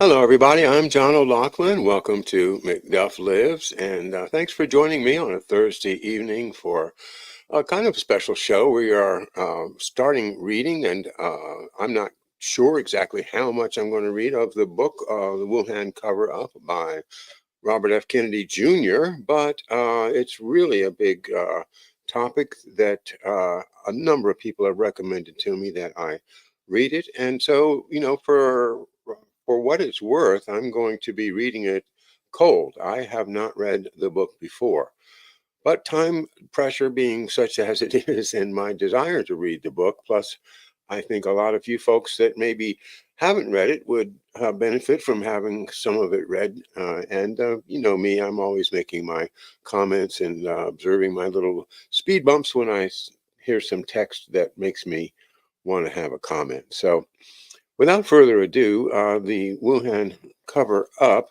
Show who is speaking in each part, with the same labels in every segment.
Speaker 1: Hello, everybody. I'm John O'Loughlin. Welcome to McDuff Lives, and thanks for joining me on a Thursday evening for a kind of special show. We are starting reading, and I'm not sure exactly how much I'm going to read of the book, The Wuhan Cover-Up by Robert F. Kennedy Jr., but it's really a big topic that a number of people have recommended to me that I read it. And so, for what it's worth, I'm going to be reading it cold. I have not read the book before. But time pressure being such as it is, and my desire to read the book, plus I think a lot of you folks that maybe haven't read it would benefit from having some of it read. And you know me, I'm always making my comments and observing my little speed bumps when I hear some text that makes me want to have a comment. So without further ado, the Wuhan Cover Up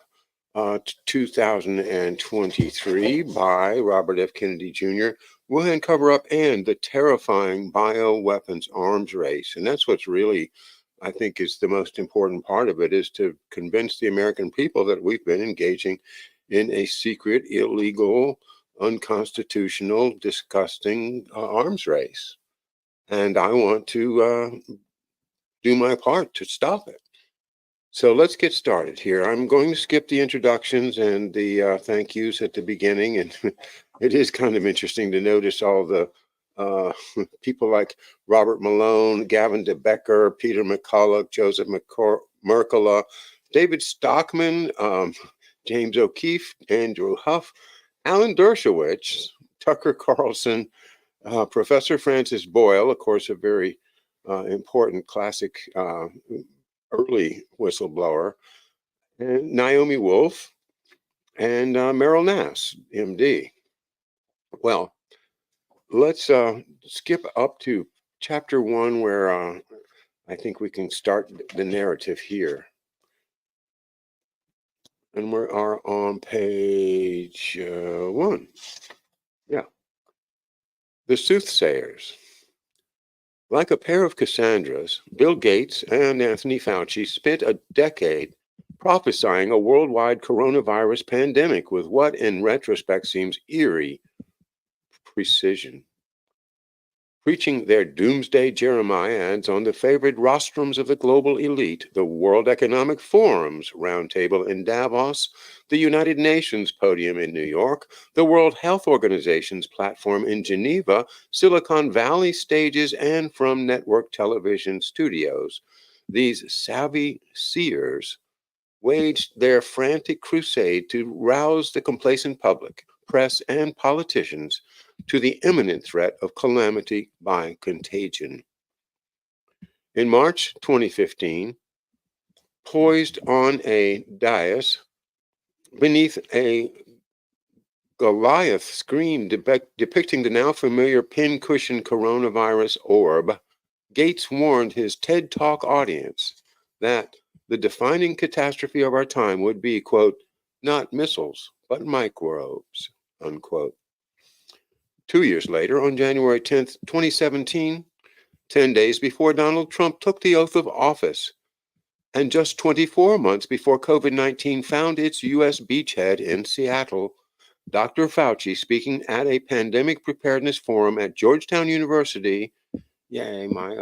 Speaker 1: 2023 by Robert F. Kennedy Jr., Wuhan Cover Up and the Terrifying Bioweapons Arms Race. And that's what's really, I think, is the most important part of it, is to convince the American people that we've been engaging in a secret, illegal, unconstitutional, disgusting arms race. And I want to do my part to stop it. So let's get started here. I'm going to skip the introductions and the thank yous at the beginning. And it is kind of interesting to notice all the people like Robert Malone, Gavin DeBecker, Peter McCulloch, Joseph Mercola, David Stockman, James O'Keefe, Andrew Huff, Alan Dershowitz, Tucker Carlson, Professor Francis Boyle, of course, a very important classic early whistleblower, and Naomi Wolf, and Meryl Nass, MD. Well, let's skip up to chapter 1, where I think we can start the narrative here. And we are on page 1. Yeah. The Soothsayers. Like a pair of Cassandras, Bill Gates and Anthony Fauci spent a decade prophesying a worldwide coronavirus pandemic with what, in retrospect, seems eerie precision. Preaching their doomsday Jeremiads on the favored rostrums of the global elite, the World Economic Forum's roundtable in Davos, the United Nations podium in New York, the World Health Organization's platform in Geneva, Silicon Valley stages, and from network television studios, these savvy seers waged their frantic crusade to rouse the complacent public, press, and politicians to the imminent threat of calamity by contagion. In March 2015, poised on a dais beneath a Goliath screen depicting the now familiar pincushion coronavirus orb, Gates warned his TED Talk audience that the defining catastrophe of our time would be, quote, not missiles, but microbes, unquote. 2 years later, on January 10th, 2017, 10 days before Donald Trump took the oath of office, and just 24 months before COVID-19 found its U.S. beachhead in Seattle, Dr. Fauci, speaking at a pandemic preparedness forum at Georgetown University, yay, my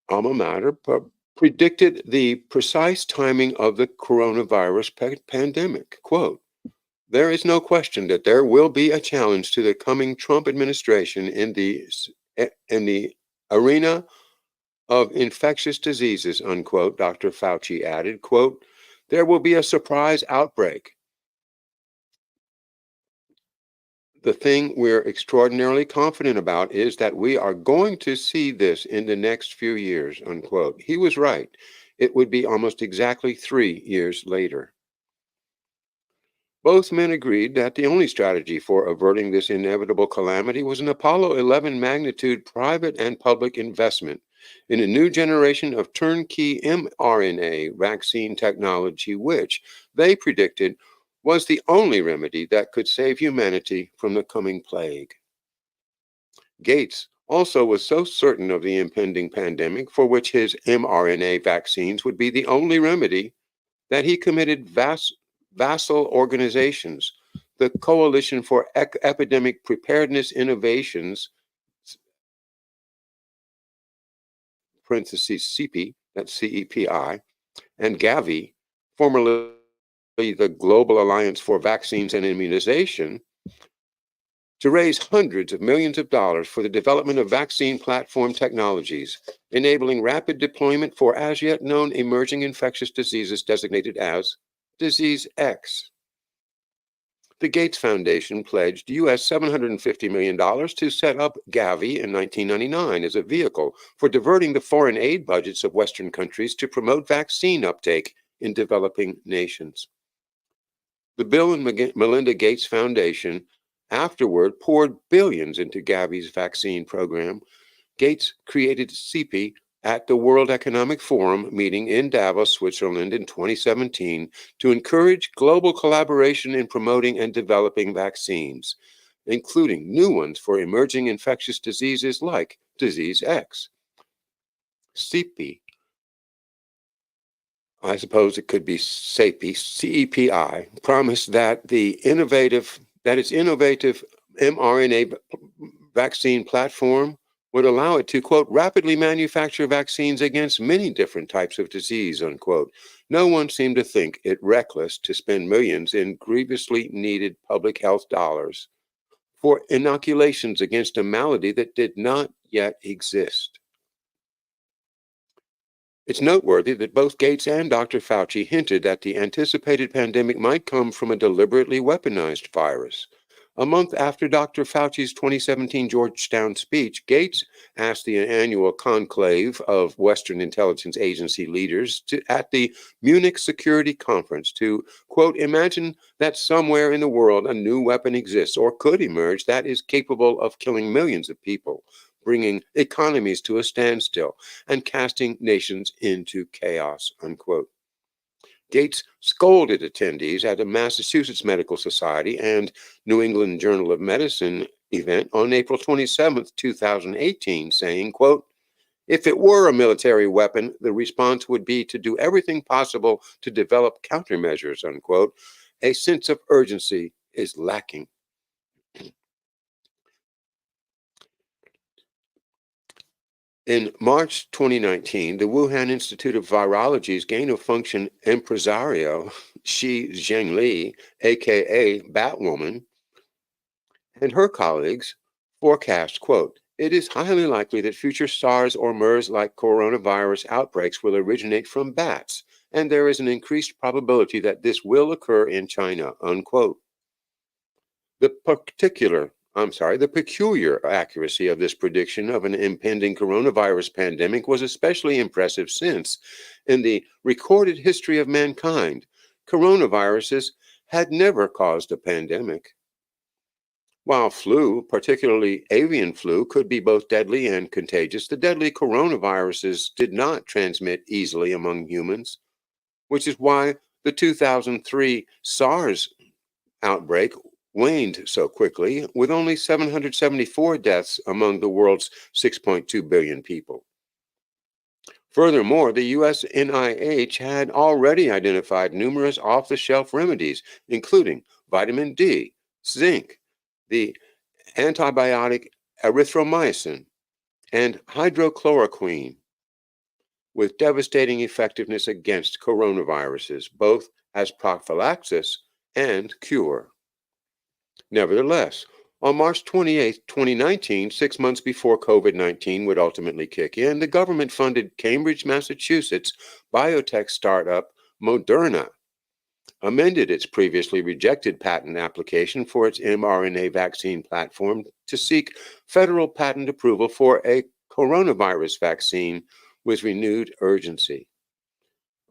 Speaker 1: alma mater, predicted the precise timing of the coronavirus pandemic. Quote, there is no question that there will be a challenge to the coming Trump administration in the arena of infectious diseases, unquote, Dr. Fauci added, quote, there will be a surprise outbreak. The thing we're extraordinarily confident about is that we are going to see this in the next few years, unquote. He was right. It would be almost exactly 3 years later. Both men agreed that the only strategy for averting this inevitable calamity was an Apollo 11 magnitude private and public investment in a new generation of turnkey mRNA vaccine technology, which they predicted was the only remedy that could save humanity from the coming plague. Gates also was so certain of the impending pandemic, for which his mRNA vaccines would be the only remedy, that he committed vassal organizations, the Coalition for Epidemic Preparedness Innovations, parentheses CEPI, that's CEPI, and Gavi, formerly the Global Alliance for Vaccines and Immunization, to raise hundreds of millions of dollars for the development of vaccine platform technologies, enabling rapid deployment for as yet known emerging infectious diseases designated as Disease X. The Gates Foundation pledged US $750 million to set up Gavi in 1999 as a vehicle for diverting the foreign aid budgets of Western countries to promote vaccine uptake in developing nations. The Bill and Melinda Gates Foundation afterward poured billions into Gavi's vaccine program. Gates created CEPI at the World Economic Forum meeting in Davos, Switzerland in 2017 to encourage global collaboration in promoting and developing vaccines, including new ones for emerging infectious diseases like Disease X. CEPI, I suppose it could be CEPI, CEPI, promised that its innovative mRNA vaccine platform would allow it to, quote, rapidly manufacture vaccines against many different types of disease, unquote. No one seemed to think it reckless to spend millions in grievously needed public health dollars for inoculations against a malady that did not yet exist. It's noteworthy that both Gates and Dr. Fauci hinted that the anticipated pandemic might come from a deliberately weaponized virus. A month after Dr. Fauci's 2017 Georgetown speech, Gates asked the annual conclave of Western intelligence agency leaders at the Munich Security Conference to, quote, imagine that somewhere in the world a new weapon exists or could emerge that is capable of killing millions of people, bringing economies to a standstill, and casting nations into chaos, unquote. Gates scolded attendees at a Massachusetts Medical Society and New England Journal of Medicine event on April 27, 2018, saying, quote, if it were a military weapon, the response would be to do everything possible to develop countermeasures, unquote. A sense of urgency is lacking. In March 2019, the Wuhan Institute of Virology's gain-of-function impresario, Shi Zhengli, aka Batwoman, and her colleagues forecast, quote, it is highly likely that future SARS or MERS-like coronavirus outbreaks will originate from bats, and there is an increased probability that this will occur in China, unquote. The peculiar accuracy of this prediction of an impending coronavirus pandemic was especially impressive since, in the recorded history of mankind, coronaviruses had never caused a pandemic. While flu, particularly avian flu, could be both deadly and contagious, the deadly coronaviruses did not transmit easily among humans, which is why the 2003 SARS outbreak waned so quickly, with only 774 deaths among the world's 6.2 billion people. Furthermore, the US NIH had already identified numerous off-the-shelf remedies, including vitamin D, zinc, the antibiotic erythromycin, and hydrochloroquine, with devastating effectiveness against coronaviruses, both as prophylaxis and cure. Nevertheless, on March 28, 2019, 6 months before COVID-19 would ultimately kick in, the government-funded Cambridge, Massachusetts biotech startup Moderna amended its previously rejected patent application for its mRNA vaccine platform to seek federal patent approval for a coronavirus vaccine with renewed urgency.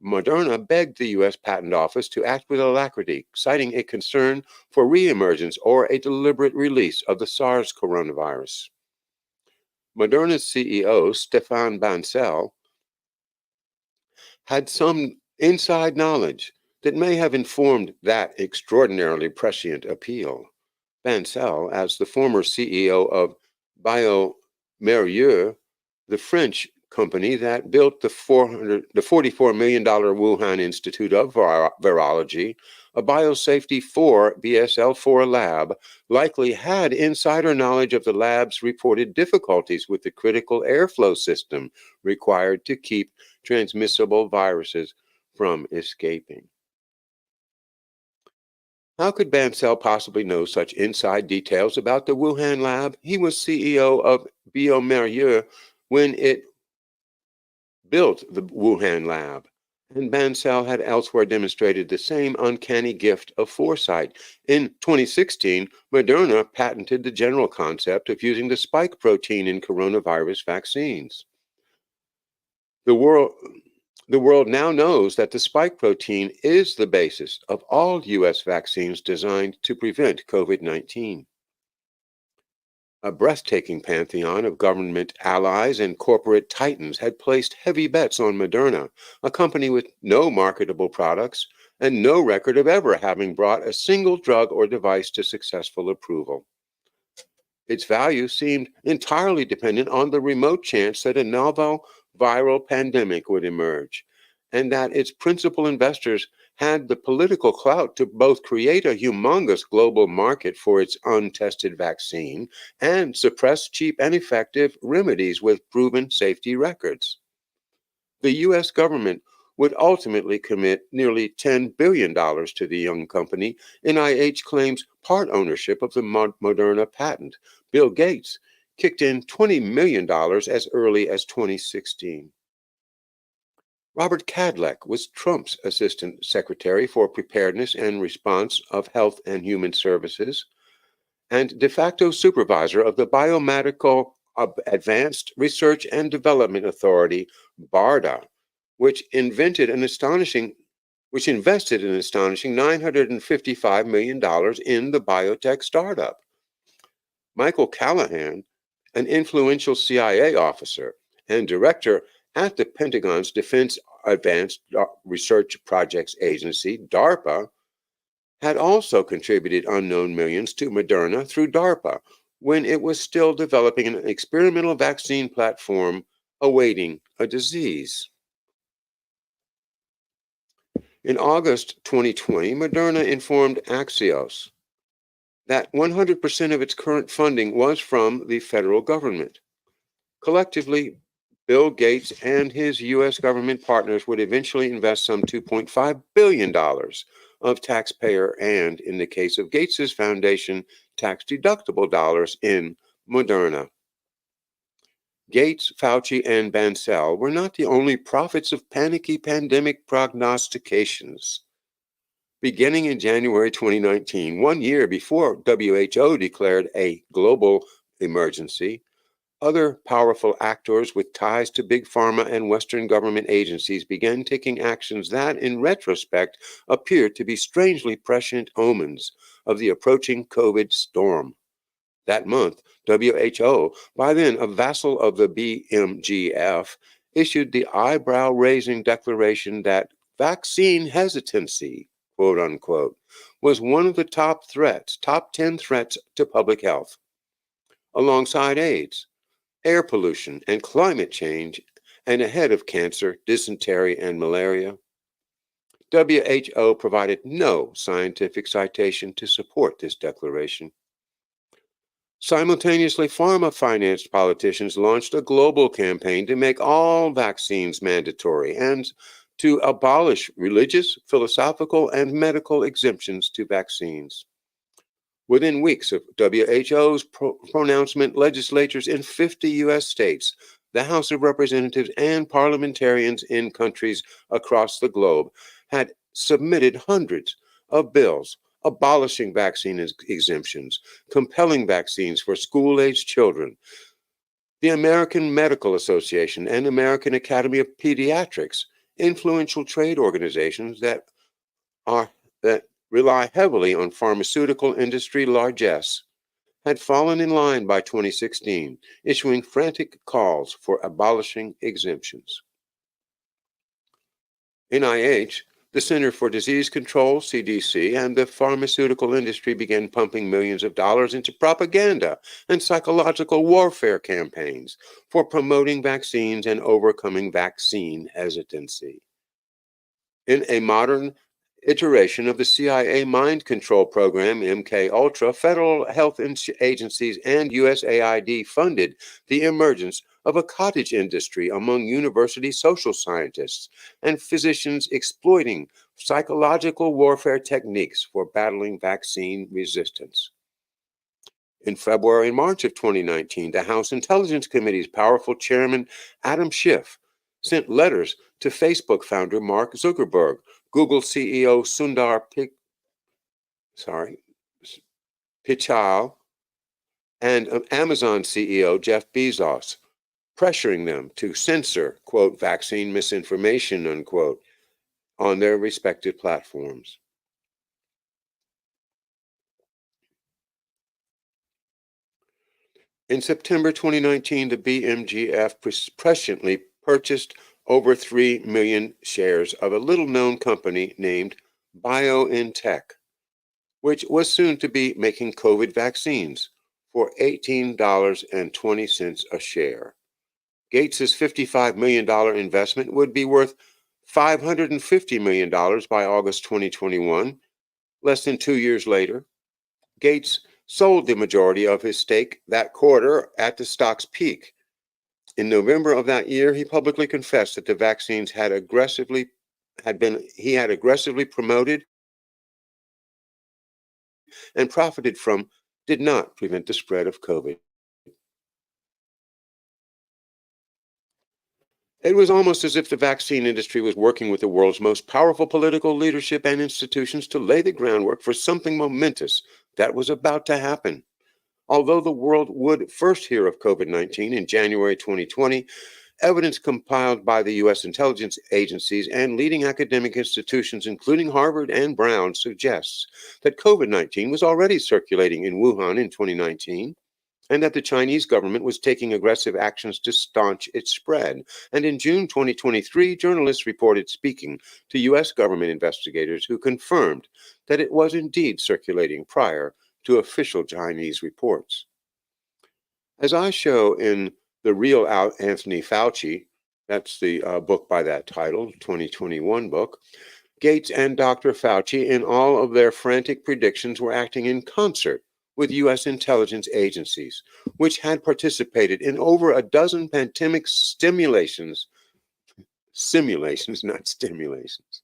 Speaker 1: Moderna begged the U.S. Patent Office to act with alacrity, citing a concern for reemergence or a deliberate release of the SARS coronavirus. Moderna's CEO, Stéphane Bancel, had some inside knowledge that may have informed that extraordinarily prescient appeal. Bancel, as the former CEO of Mérieux, the French company that built the $44 million Wuhan Institute of Virology, a biosafety 4 BSL-4 lab, likely had insider knowledge of the lab's reported difficulties with the critical airflow system required to keep transmissible viruses from escaping. How could Bancel possibly know such inside details about the Wuhan lab? He was CEO of bioMérieux when it built the Wuhan lab, and Bancel had elsewhere demonstrated the same uncanny gift of foresight. In 2016, Moderna patented the general concept of using the spike protein in coronavirus vaccines. The world now knows that the spike protein is the basis of all U.S. vaccines designed to prevent COVID-19. A breathtaking pantheon of government allies and corporate titans had placed heavy bets on Moderna, a company with no marketable products and no record of ever having brought a single drug or device to successful approval. Its value seemed entirely dependent on the remote chance that a novel viral pandemic would emerge, and that its principal investors had the political clout to both create a humongous global market for its untested vaccine and suppress cheap and effective remedies with proven safety records. The U.S. government would ultimately commit nearly $10 billion to the young company. NIH claims part ownership of the Moderna patent. Bill Gates kicked in $20 million as early as 2016. Robert Kadlec was Trump's Assistant Secretary for Preparedness and Response of Health and Human Services and de facto supervisor of the Biomedical Advanced Research and Development Authority, BARDA, which invested an astonishing $955 million in the biotech startup. Michael Callahan, an influential CIA officer and director at the Pentagon's Defense Advanced Research Projects Agency, DARPA, had also contributed unknown millions to Moderna through DARPA when it was still developing an experimental vaccine platform awaiting a disease. In August 2020, Moderna informed Axios that 100% of its current funding was from the federal government. Collectively, Bill Gates and his U.S. government partners would eventually invest some $2.5 billion of taxpayer and, in the case of Gates's foundation, tax-deductible dollars in Moderna. Gates, Fauci, and Bancel were not the only prophets of panicky pandemic prognostications. Beginning in January 2019, 1 year before WHO declared a global emergency, other powerful actors with ties to big pharma and Western government agencies began taking actions that, in retrospect, appeared to be strangely prescient omens of the approaching COVID storm. That month, WHO, by then a vassal of the BMGF, issued the eyebrow-raising declaration that vaccine hesitancy, quote unquote, was one of the top 10 threats to public health, alongside AIDS, air pollution, and climate change, and ahead of cancer, dysentery, and malaria. WHO provided no scientific citation to support this declaration. Simultaneously, pharma-financed politicians launched a global campaign to make all vaccines mandatory and to abolish religious, philosophical, and medical exemptions to vaccines. Within weeks of WHO's pronouncement, legislatures in 50 U.S. states, the House of Representatives, and parliamentarians in countries across the globe had submitted hundreds of bills abolishing vaccine exemptions, compelling vaccines for school-aged children. The American Medical Association and American Academy of Pediatrics, influential trade organizations that rely heavily on pharmaceutical industry largesse, had fallen in line by 2016, issuing frantic calls for abolishing exemptions. NIH, The Center for Disease Control, CDC, and the pharmaceutical industry began pumping millions of dollars into propaganda and psychological warfare campaigns for promoting vaccines and overcoming vaccine hesitancy. In a modern iteration of the CIA mind control program, MK Ultra, federal health agencies and USAID funded the emergence of a cottage industry among university social scientists and physicians exploiting psychological warfare techniques for battling vaccine resistance. In February and March of 2019, the House Intelligence Committee's powerful chairman, Adam Schiff, sent letters to Facebook founder Mark Zuckerberg, Google CEO Sundar Pichai, and Amazon CEO Jeff Bezos, pressuring them to censor, quote, vaccine misinformation, unquote, on their respective platforms. In September 2019, the BMGF presciently purchased over 3 million shares of a little-known company named BioNTech, which was soon to be making COVID vaccines for $18.20 a share. Gates's $55 million investment would be worth $550 million by August 2021. Less than 2 years later, Gates sold the majority of his stake that quarter at the stock's peak. In November of that year, he publicly confessed that the vaccines he had aggressively promoted and profited from did not prevent the spread of COVID. It was almost as if the vaccine industry was working with the world's most powerful political leadership and institutions to lay the groundwork for something momentous that was about to happen. Although the world would first hear of COVID-19 in January 2020, evidence compiled by the U.S. intelligence agencies and leading academic institutions, including Harvard and Brown, suggests that COVID-19 was already circulating in Wuhan in 2019, and that the Chinese government was taking aggressive actions to staunch its spread. And in June 2023, journalists reported speaking to U.S. government investigators who confirmed that it was indeed circulating prior to official Chinese reports. As I show in The Real Anthony Fauci, that's the book by that title, 2021 book, Gates and Dr. Fauci, in all of their frantic predictions, were acting in concert with U.S. intelligence agencies, which had participated in over a dozen pandemic simulations, not stimulations,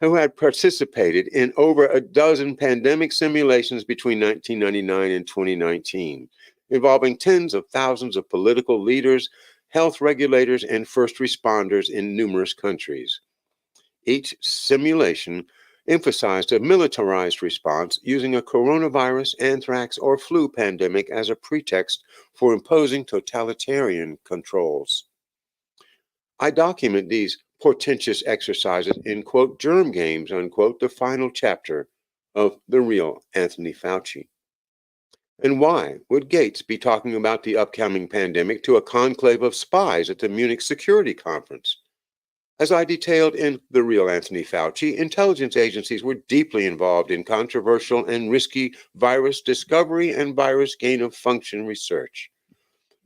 Speaker 1: who had participated in over a dozen pandemic simulations between 1999 and 2019, involving tens of thousands of political leaders, health regulators, and first responders in numerous countries. Each simulation emphasized a militarized response using a coronavirus, anthrax, or flu pandemic as a pretext for imposing totalitarian controls. I document these portentous exercises in, quote, germ games, unquote, the final chapter of The Real Anthony Fauci. And why would Gates be talking about the upcoming pandemic to a conclave of spies at the Munich Security Conference? As I detailed in The Real Anthony Fauci, intelligence agencies were deeply involved in controversial and risky virus discovery and virus gain-of-function research.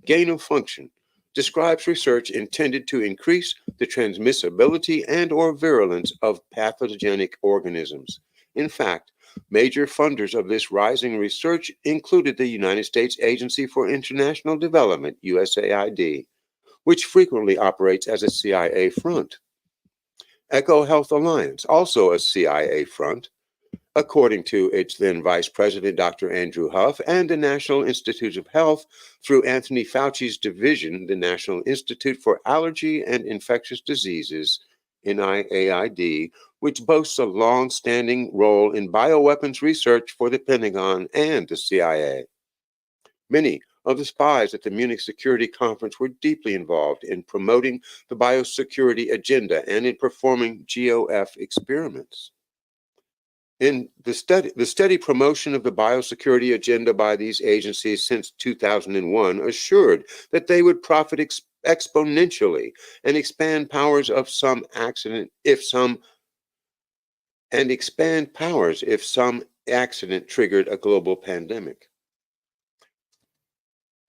Speaker 1: Gain-of-function describes research intended to increase the transmissibility and/or virulence of pathogenic organisms. In fact, major funders of this rising research included the United States Agency for International Development, USAID, which frequently operates as a CIA front. Echo Health Alliance, also a CIA front, according to its then Vice President, Dr. Andrew Huff, and the National Institutes of Health through Anthony Fauci's division, the National Institute for Allergy and Infectious Diseases, NIAID, which boasts a long-standing role in bioweapons research for the Pentagon and the CIA. Many of the spies at the Munich Security Conference were deeply involved in promoting the biosecurity agenda and in performing GOF experiments. In the steady promotion of the biosecurity agenda by these agencies since 2001 assured that they would profit exponentially and expand powers of some accident if some and expand powers if some accident triggered a global pandemic.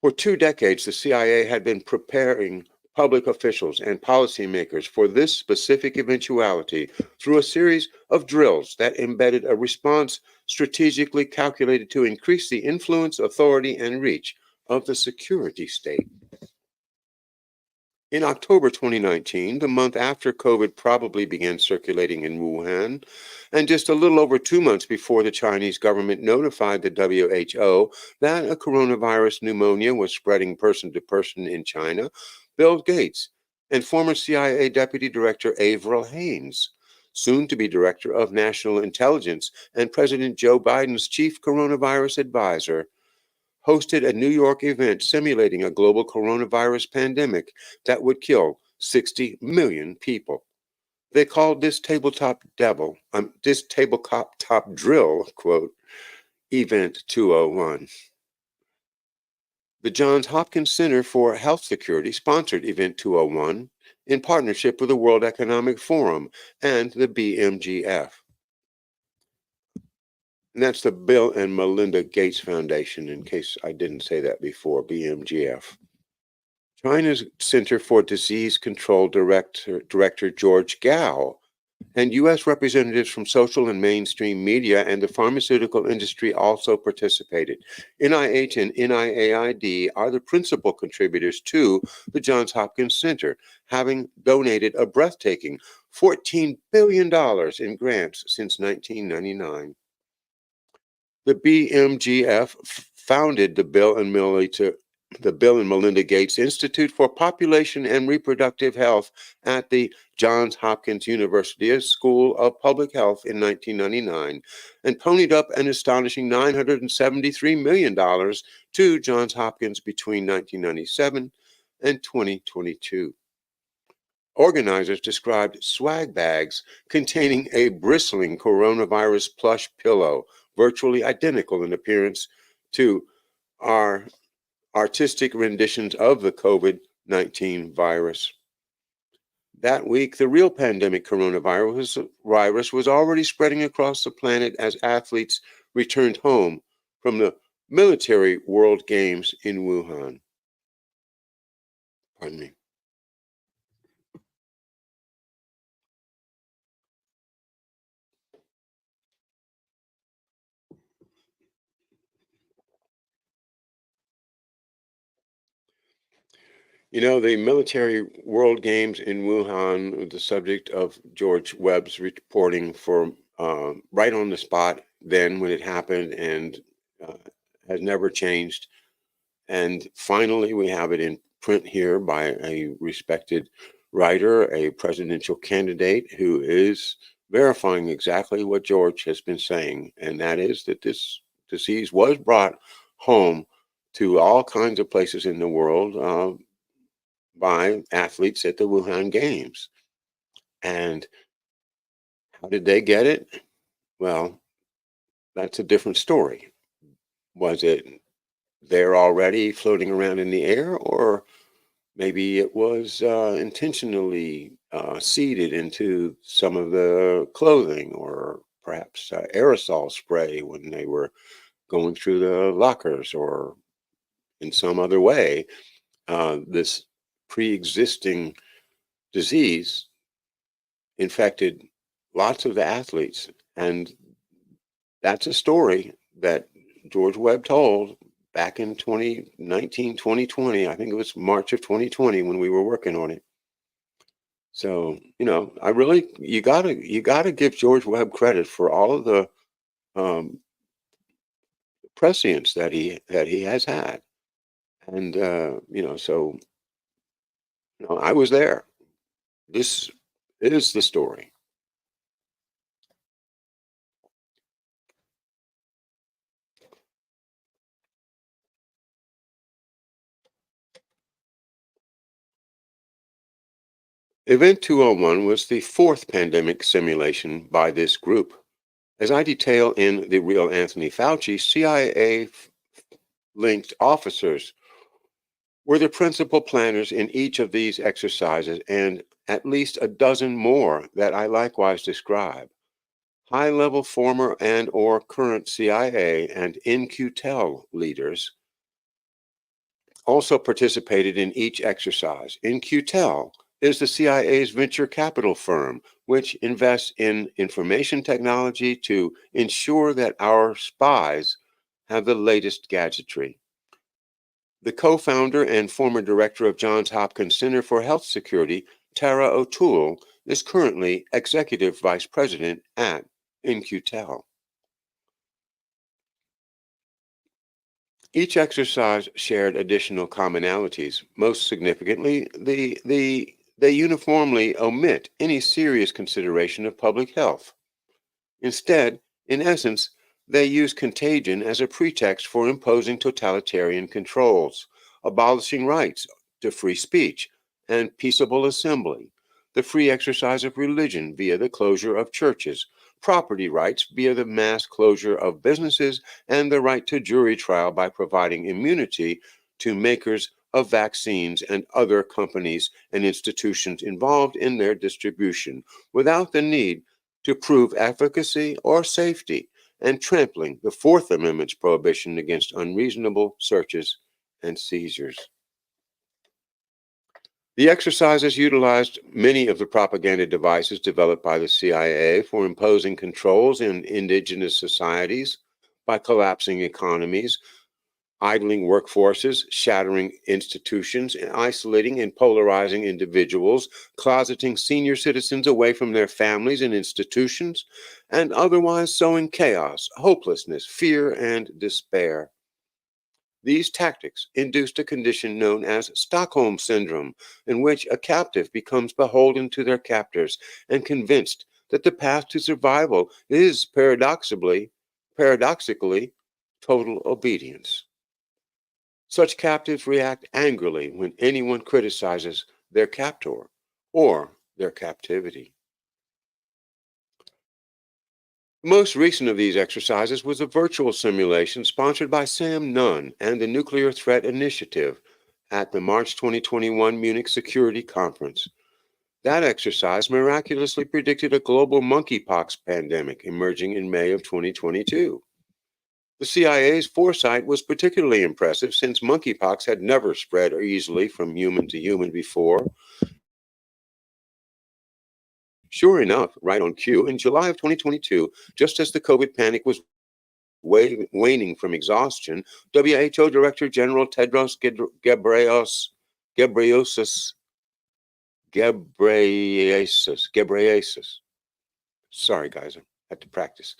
Speaker 1: For 2 decades, the CIA had been preparing public officials and policymakers for this specific eventuality through a series of drills that embedded a response strategically calculated to increase the influence, authority, and reach of the security state. In October 2019, the month after COVID probably began circulating in Wuhan, and just a little over 2 months before the Chinese government notified the WHO that a coronavirus pneumonia was spreading person to person in China, Bill Gates and former CIA Deputy Director Avril Haines, soon to be Director of National Intelligence and President Joe Biden's chief coronavirus advisor, hosted a New York event simulating a global coronavirus pandemic that would kill 60 million people. They called this tabletop drill, quote, Event 201. The Johns Hopkins Center for Health Security sponsored Event 201 in partnership with the World Economic Forum and the BMGF. And that's the Bill and Melinda Gates Foundation, in case I didn't say that before, BMGF. China's Center for Disease Control Director George Gao and U.S. representatives from social and mainstream media and the pharmaceutical industry also participated. NIH and NIAID are the principal contributors to the Johns Hopkins Center, having donated a breathtaking $14 billion in grants since 1999. The BMGF founded the Bill and Melinda Gates Institute for Population and Reproductive Health at the Johns Hopkins University School of Public Health in 1999 and ponied up an astonishing $973 million to Johns Hopkins between 1997 and 2022. Organizers described swag bags containing a bristling coronavirus plush pillow, virtually identical in appearance to our artistic renditions of the COVID-19 virus. That week, the real pandemic coronavirus was already spreading across the planet as athletes returned home from the military World Games in Wuhan. Pardon me. You know, the military World Games in Wuhan, the subject of George Webb's reporting for right on the spot then when it happened and uh, has never changed. And finally, we have it in print here by a respected writer, a presidential candidate who is verifying exactly what George has been saying, and that is that this disease was brought home to all kinds of places in the world by athletes at the Wuhan Games. And how did they get it? Well, that's a different story. Was it there already floating around in the air, or maybe it was intentionally seeded into some of the clothing, or perhaps aerosol spray when they were going through the lockers, or in some other way, this pre-existing disease infected lots of the athletes. And that's a story that George Webb told back in 2019, 2020. I think it was March of 2020 when we were working on it. So, I really, you gotta give George Webb credit for all of the um, prescience that he has had. And, so, I was there. This is the story. Event 201 was the fourth pandemic simulation by this group. As I detail in The Real Anthony Fauci, CIA linked officers were the principal planners in each of these exercises and at least a dozen more that I likewise describe. High-level former and or current CIA and In-Q-Tel leaders also participated in each exercise. In-Q-Tel is the CIA's venture capital firm, which invests in information technology to ensure that our spies have the latest gadgetry. The co-founder and former director of Johns Hopkins Center for Health Security, Tara O'Toole, is currently executive vice president at In-Q-Tel. Each exercise shared additional commonalities. Most significantly, they uniformly omit any serious consideration of public health. Instead, in essence, they use contagion as a pretext for imposing totalitarian controls, abolishing rights to free speech and peaceable assembly, the free exercise of religion via the closure of churches, property rights via the mass closure of businesses, and the right to jury trial by providing immunity to makers of vaccines and other companies and institutions involved in their distribution without the need to prove efficacy or safety, and trampling the Fourth Amendment's prohibition against unreasonable searches and seizures. The exercises utilized many of the propaganda devices developed by the CIA for imposing controls in indigenous societies by collapsing economies, idling workforces, shattering institutions, and isolating and polarizing individuals, closeting senior citizens away from their families and institutions, and otherwise sowing chaos, hopelessness, fear, and despair. These tactics induced a condition known as Stockholm Syndrome, in which a captive becomes beholden to their captors and convinced that the path to survival is paradoxically, total obedience. Such captives react angrily when anyone criticizes their captor or their captivity. The most recent of these exercises was a virtual simulation sponsored by Sam Nunn and the Nuclear Threat Initiative at the March 2021 Munich Security Conference. That exercise miraculously predicted a global monkeypox pandemic emerging in May of 2022. The CIA's foresight was particularly impressive since monkeypox had never spread easily from human to human before. Sure enough, right on cue, in July of 2022, just as the COVID panic was waning from exhaustion, WHO Director General Tedros Ghebreyesus. Sorry, guys, I had to practice.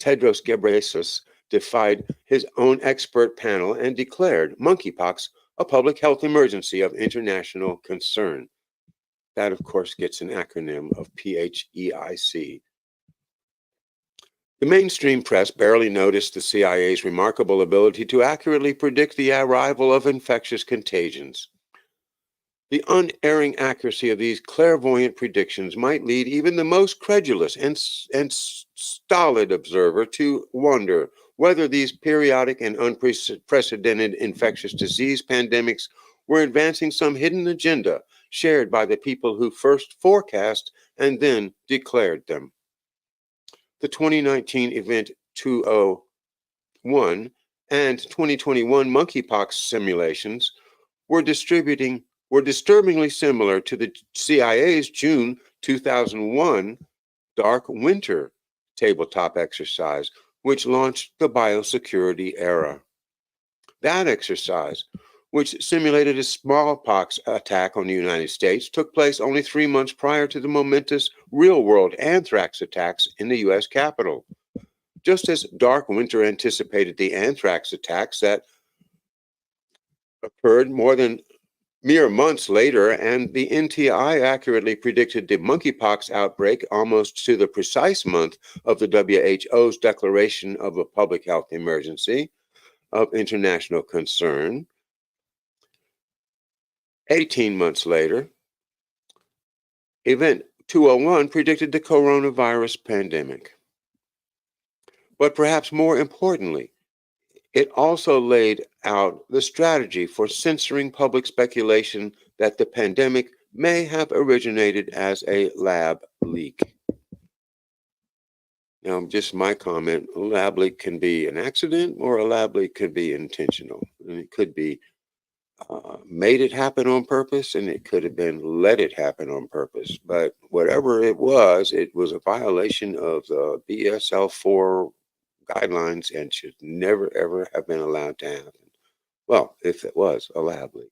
Speaker 1: Tedros Ghebreyesus defied his own expert panel and declared monkeypox a public health emergency of international concern. That, of course, gets an acronym of PHEIC. The mainstream press barely noticed the CIA's remarkable ability to accurately predict the arrival of infectious contagions. The unerring accuracy of these clairvoyant predictions might lead even the most credulous and stolid observer to wonder whether these periodic and unprecedented infectious disease pandemics were advancing some hidden agenda shared by the people who first forecast and then declared them. The 2019 Event 201 and 2021 monkeypox simulations were disturbingly similar to the CIA's June 2001 Dark Winter tabletop exercise, which launched the biosecurity era. That exercise, which simulated a smallpox attack on the United States, took place only 3 months prior to the momentous real-world anthrax attacks in the U.S. Capitol. Just as Dark Winter anticipated the anthrax attacks that occurred mere months later, and the NTI accurately predicted the monkeypox outbreak almost to the precise month of the WHO's declaration of a public health emergency of international concern. 18 months later, Event 201 predicted the coronavirus pandemic. But perhaps more importantly, it also laid out the strategy for censoring public speculation that the pandemic may have originated as a lab leak. Now, just my comment, a lab leak can be an accident or a lab leak could be intentional. And it could be made it happen on purpose and it could have been let it happen on purpose. But whatever it was a violation of the BSL-4 guidelines and should never, ever have been allowed to happen. Well, if it was a lab leak.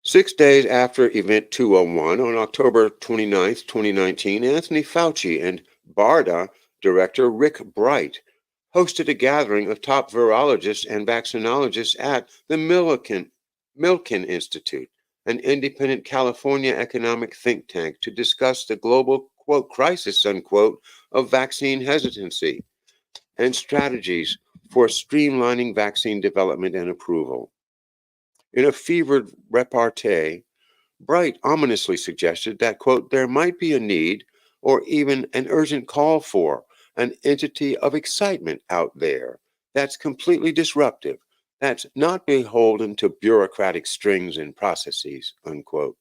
Speaker 1: 6 days after Event 201, on October 29th, 2019, Anthony Fauci and BARDA Director Rick Bright hosted a gathering of top virologists and vaccinologists at the Milken Institute, an independent California economic think tank, to discuss the global, quote, crisis, unquote, of vaccine hesitancy and strategies for streamlining vaccine development and approval. In a fevered repartee, Bright ominously suggested that, quote, there might be a need or even an urgent call for an entity of excitement out there that's completely disruptive, that's not beholden to bureaucratic strings and processes, unquote.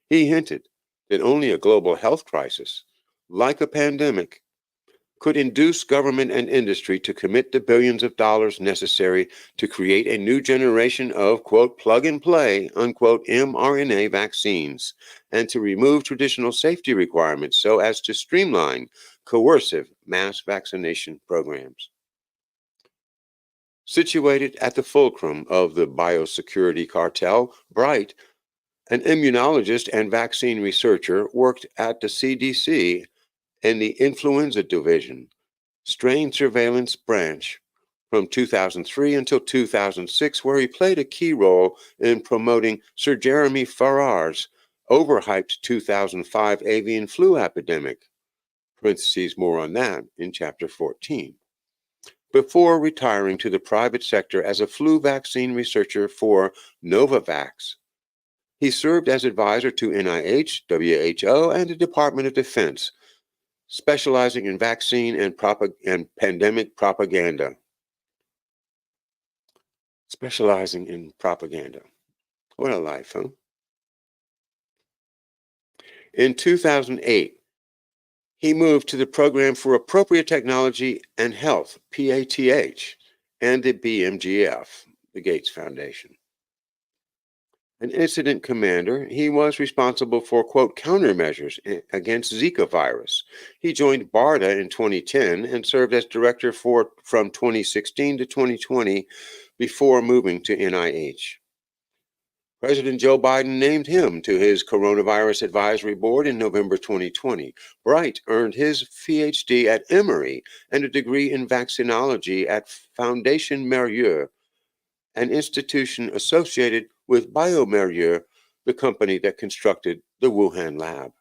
Speaker 1: He hinted that only a global health crisis, like a pandemic, could induce government and industry to commit the billions of dollars necessary to create a new generation of, quote, plug and play, unquote, mRNA vaccines, and to remove traditional safety requirements so as to streamline coercive mass vaccination programs. Situated at the fulcrum of the biosecurity cartel, Bright, an immunologist and vaccine researcher, worked at the CDC and the Influenza Division, Strain Surveillance Branch, from 2003 until 2006, where he played a key role in promoting Sir Jeremy Farrar's overhyped 2005 avian flu epidemic. Parentheses, more on that in chapter 14. Before retiring to the private sector as a flu vaccine researcher for Novavax, he served as advisor to NIH, WHO, and the Department of Defense, specializing in vaccine and pandemic propaganda. Specializing in propaganda. What a life, huh? In 2008, he moved to the Program for Appropriate Technology and Health, PATH, and the BMGF, the Gates Foundation. An incident commander, he was responsible for, quote, countermeasures against Zika virus. He joined BARDA in 2010 and served as director from 2016 to 2020 before moving to NIH. President Joe Biden named him to his Coronavirus Advisory Board in November 2020. Bright earned his PhD at Emory and a degree in vaccinology at Foundation Mérieux, an institution associated with bioMérieux, the company that constructed the Wuhan lab.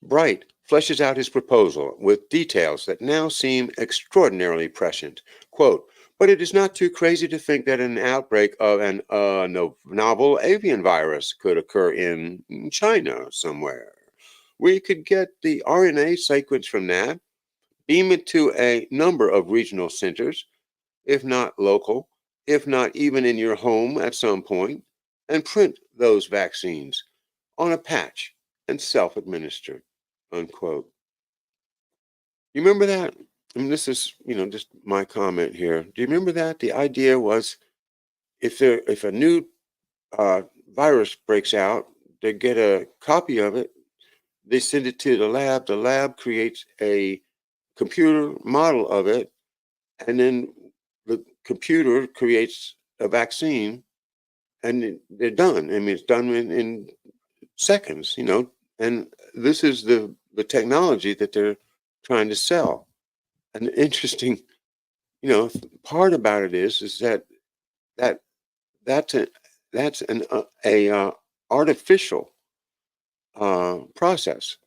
Speaker 1: Bright fleshes out his proposal with details that now seem extraordinarily prescient. Quote, but it is not too crazy to think that an outbreak of an novel avian virus could occur in China somewhere. We could get the RNA sequence from that, beam it to a number of regional centers, if not local, if not even in your home at some point, and print those vaccines on a patch and self-administer, unquote. You remember that? I mean, this is, just my comment here. Do you remember that? The idea was if a new virus breaks out, they get a copy of it, they send it to the lab creates a computer model of it, and then the computer creates a vaccine, and they're done. I mean, it's done in seconds, and this is the technology that they're trying to sell. And the interesting, part about it is that that's an artificial process.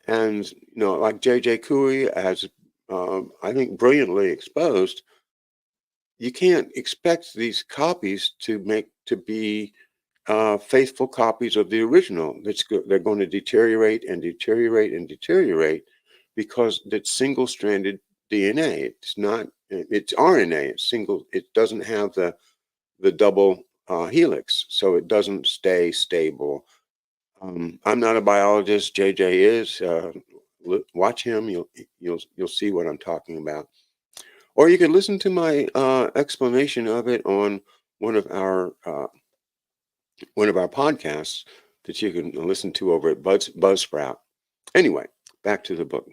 Speaker 1: And like J.J. Couey has, I think, brilliantly exposed, you can't expect these copies to be faithful copies of the original. They're going to deteriorate and deteriorate and deteriorate because it's single-stranded DNA. It's RNA. It's single. It doesn't have the double helix so it doesn't stay stable. I'm not a biologist. JJ is. Watch him. You'll see what I'm talking about. Or you could listen to my explanation of it on one of our podcasts that you can listen to over at Buzzsprout. Anyway, back to the book.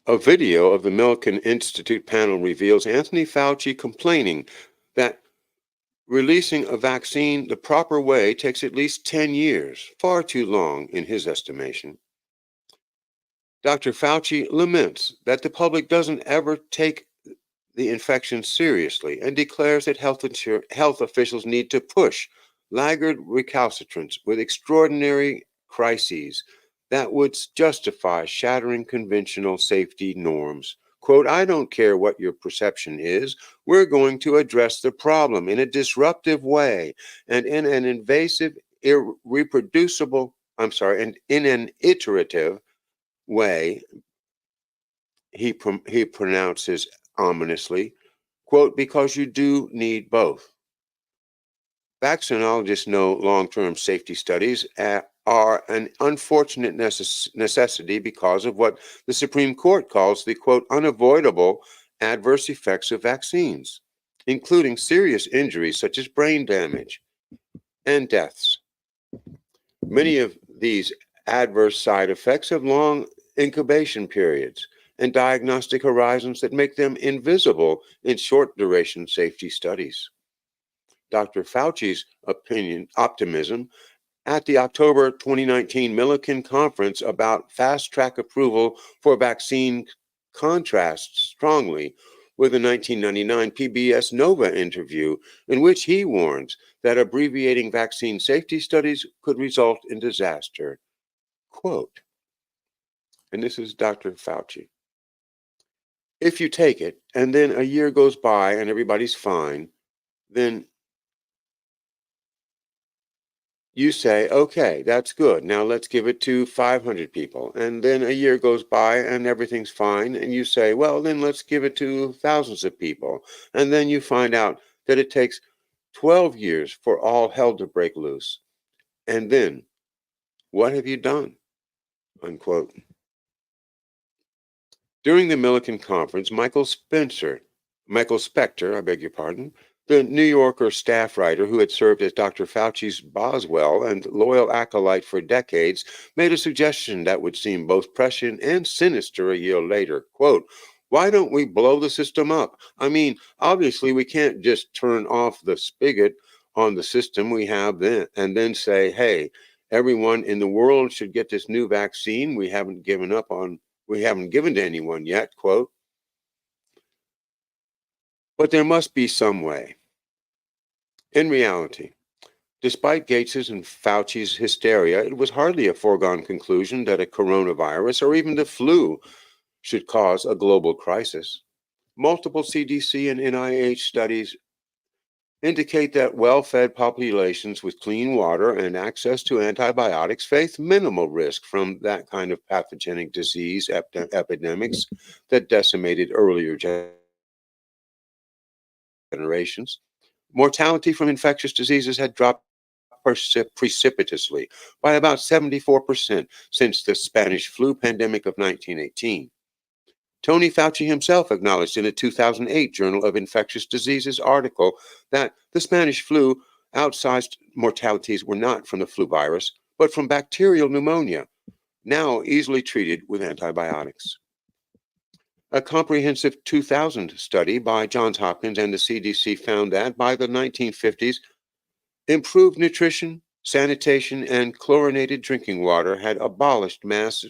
Speaker 1: A video of the Milken Institute panel reveals Anthony Fauci complaining that releasing a vaccine the proper way takes at least 10 years, far too long in his estimation. Dr. Fauci laments that the public doesn't ever take the infection seriously and declares that health officials need to push laggard recalcitrants with extraordinary crises that would justify shattering conventional safety norms. Quote, I don't care what your perception is. We're going to address the problem in a disruptive way and in an invasive, and in an iterative way, he pronounces ominously, quote, because you do need both. Vaccinologists know long-term safety studies are an unfortunate necessity because of what the Supreme Court calls the, quote, unavoidable adverse effects of vaccines, including serious injuries such as brain damage and deaths. Many of these adverse side effects have long incubation periods and diagnostic horizons that make them invisible in short duration safety studies. Dr. Fauci's optimism at the October 2019 Millikan conference about fast track approval for vaccine contrasts strongly with a 1999 PBS Nova interview in which he warns that abbreviating vaccine safety studies could result in disaster. Quote, and this is Dr. Fauci. If you take it and then a year goes by and everybody's fine, then you say, okay, that's good. Now let's give it to 500 people. And then a year goes by and everything's fine. And you say, well, then let's give it to thousands of people. And then you find out that it takes 12 years for all hell to break loose. And then what have you done? Unquote. During the Millikan conference, Michael Spector, the New Yorker staff writer who had served as Dr. Fauci's Boswell and loyal acolyte for decades, made a suggestion that would seem both prescient and sinister a year later. Quote, why don't we blow the system up? I mean, obviously we can't just turn off the spigot on the system we have then and then say, hey, everyone in the world should get this new vaccine we haven't given to anyone yet, quote. But there must be some way. In reality, despite Gates's and Fauci's hysteria, it was hardly a foregone conclusion that a coronavirus or even the flu should cause a global crisis. Multiple CDC and NIH studies indicate that well-fed populations with clean water and access to antibiotics face minimal risk from that kind of pathogenic disease epidemics that decimated earlier generations. Mortality from infectious diseases had dropped precipitously by about 74% since the Spanish flu pandemic of 1918. Tony Fauci himself acknowledged in a 2008 Journal of Infectious Diseases article that the Spanish flu outsized mortalities were not from the flu virus, but from bacterial pneumonia, now easily treated with antibiotics. A comprehensive 2000 study by Johns Hopkins and the CDC found that by the 1950s, improved nutrition, sanitation, and chlorinated drinking water had abolished mass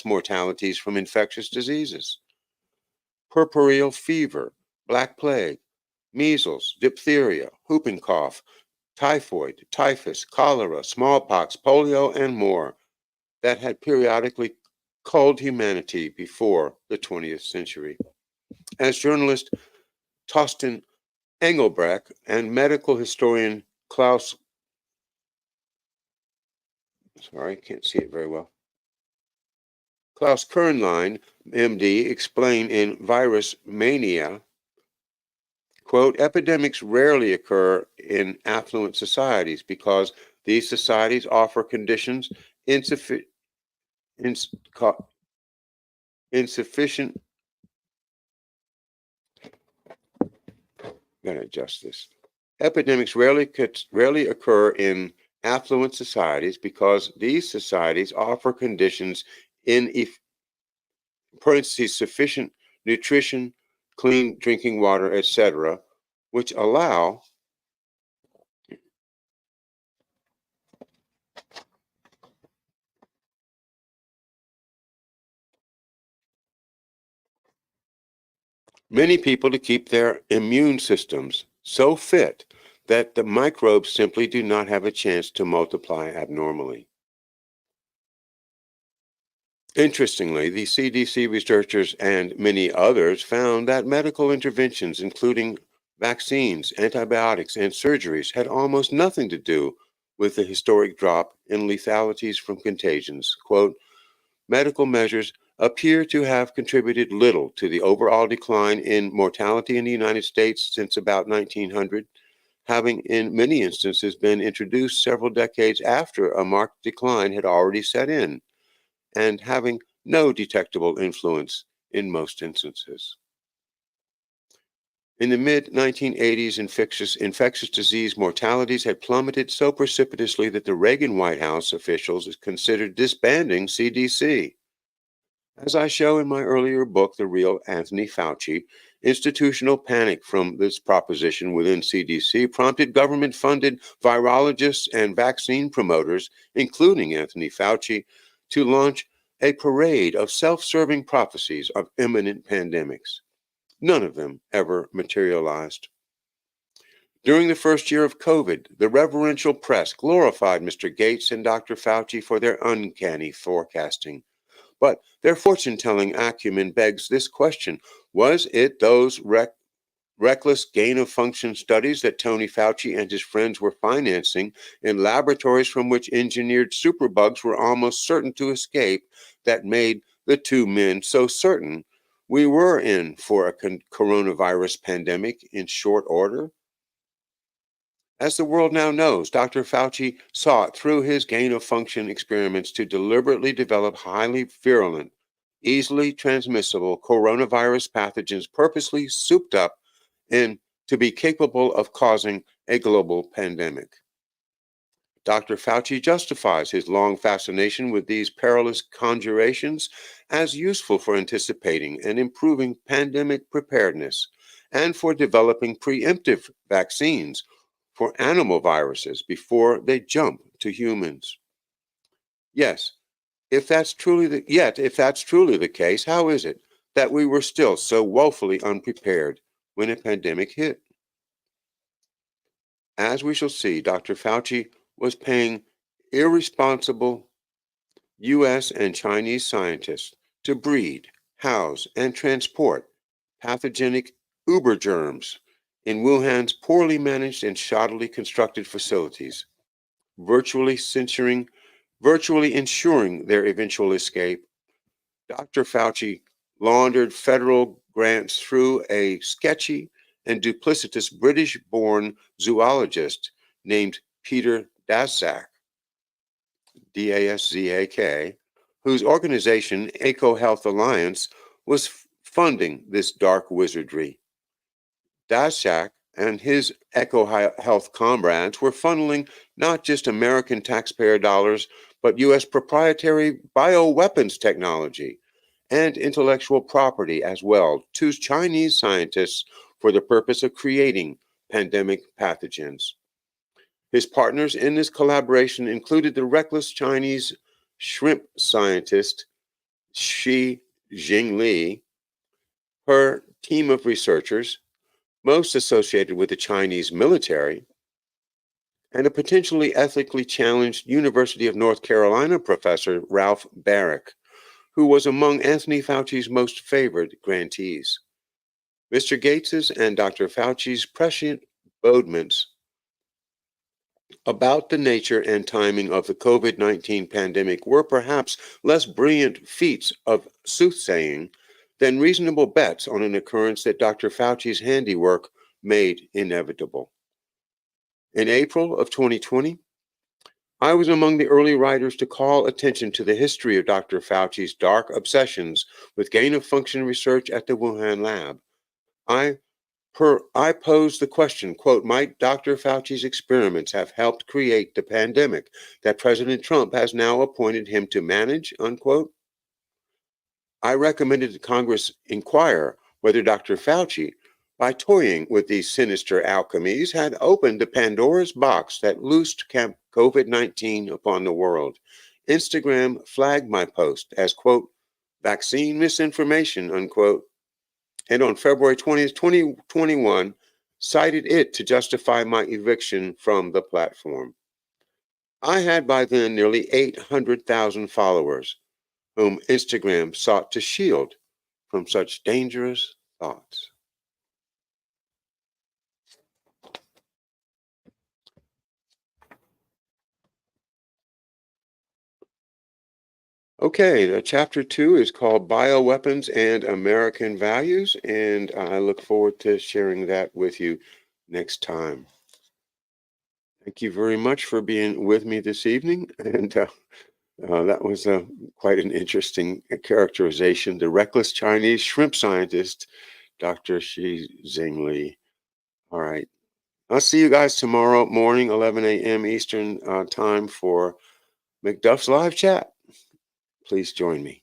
Speaker 1: mortalities from infectious diseases. Puerperal fever, black plague, measles, diphtheria, whooping cough, typhoid, typhus, cholera, smallpox, polio, and more that had periodically culled humanity before the 20th century. As journalist Torsten Engelbrecht and medical historian Klaus Sorry, can't see it very well. Klaus Kernlein, MD, explained in Virus Mania, quote, epidemics rarely occur in affluent societies because these societies offer conditions insufficient, insufficient, gotta adjust this. Epidemics rarely occur in affluent societies because these societies offer conditions in parentheses, sufficient nutrition, clean drinking water, etc., which allow many people to keep their immune systems so fit that the microbes simply do not have a chance to multiply abnormally. Interestingly, the CDC researchers and many others found that medical interventions, including vaccines, antibiotics, and surgeries, had almost nothing to do with the historic drop in lethalities from contagions. Quote, medical measures appear to have contributed little to the overall decline in mortality in the United States since about 1900, having in many instances been introduced several decades after a marked decline had already set in, and having no detectable influence in most instances. In the mid 1980s, infectious disease mortalities had plummeted so precipitously that the Reagan White House officials considered disbanding CDC. As I show in my earlier book, The Real Anthony Fauci, institutional panic from this proposition within CDC prompted government funded virologists and vaccine promoters, including Anthony Fauci, to launch a parade of self serving prophecies of imminent pandemics. None of them ever materialized. During the first year of COVID, the reverential press glorified Mr. Gates and Dr. Fauci for their uncanny forecasting. But their fortune telling acumen begs this question. Was it those reckless gain of function studies that Tony Fauci and his friends were financing in laboratories from which engineered superbugs were almost certain to escape that made the two men so certain we were in for a coronavirus pandemic in short order? As the world now knows, Dr. Fauci sought through his gain of function experiments to deliberately develop highly virulent, easily transmissible coronavirus pathogens purposely souped up and to be capable of causing a global pandemic. Dr. Fauci justifies his long fascination with these perilous conjurations as useful for anticipating and improving pandemic preparedness and for developing preemptive vaccines for animal viruses before they jump to humans. Yes, if that's truly the case, how is it that we were still so woefully unprepared when a pandemic hit? As we shall see, Dr. Fauci was paying irresponsible US and Chinese scientists to breed, house, and transport pathogenic uber germs in Wuhan's poorly managed and shoddily constructed facilities, virtually ensuring their eventual escape. Dr. Fauci laundered federal grants through a sketchy and duplicitous British born zoologist named Peter Daszak, Daszak, whose organization, EcoHealth Alliance, was funding this dark wizardry. Daszak and his EcoHealth comrades were funneling not just American taxpayer dollars, but U.S. proprietary bioweapons technology and intellectual property as well to Chinese scientists for the purpose of creating pandemic pathogens. His partners in this collaboration included the reckless Chinese shrimp scientist Shi Jingli, her team of researchers, most associated with the Chinese military, and a potentially ethically challenged University of North Carolina professor, Ralph Barrick, who was among Anthony Fauci's most favored grantees. Mr. Gates's and Dr. Fauci's prescient bodements about the nature and timing of the COVID-19 pandemic were perhaps less brilliant feats of soothsaying than reasonable bets on an occurrence that Dr. Fauci's handiwork made inevitable. In April of 2020, I was among the early writers to call attention to the history of Dr. Fauci's dark obsessions with gain-of-function research at the Wuhan lab. I posed the question, quote, might Dr. Fauci's experiments have helped create the pandemic that President Trump has now appointed him to manage, unquote? I recommended that Congress inquire whether Dr. Fauci, by toying with these sinister alchemies, had opened the Pandora's box that loosed COVID-19 upon the world. Instagram flagged my post as, quote, vaccine misinformation, unquote, and on February 20th, 2021, cited it to justify my eviction from the platform. I had by then nearly 800,000 followers, whom Instagram sought to shield from such dangerous thoughts. Okay, chapter 2 is called Bioweapons and American Values, and I look forward to sharing that with you next time. Thank you very much for being with me this evening, and that was quite an interesting characterization. The reckless Chinese shrimp scientist, Dr. Shi Zhengli. All right. I'll see you guys tomorrow morning, 11 a.m. Eastern time for McDuff's live chat. Please join me.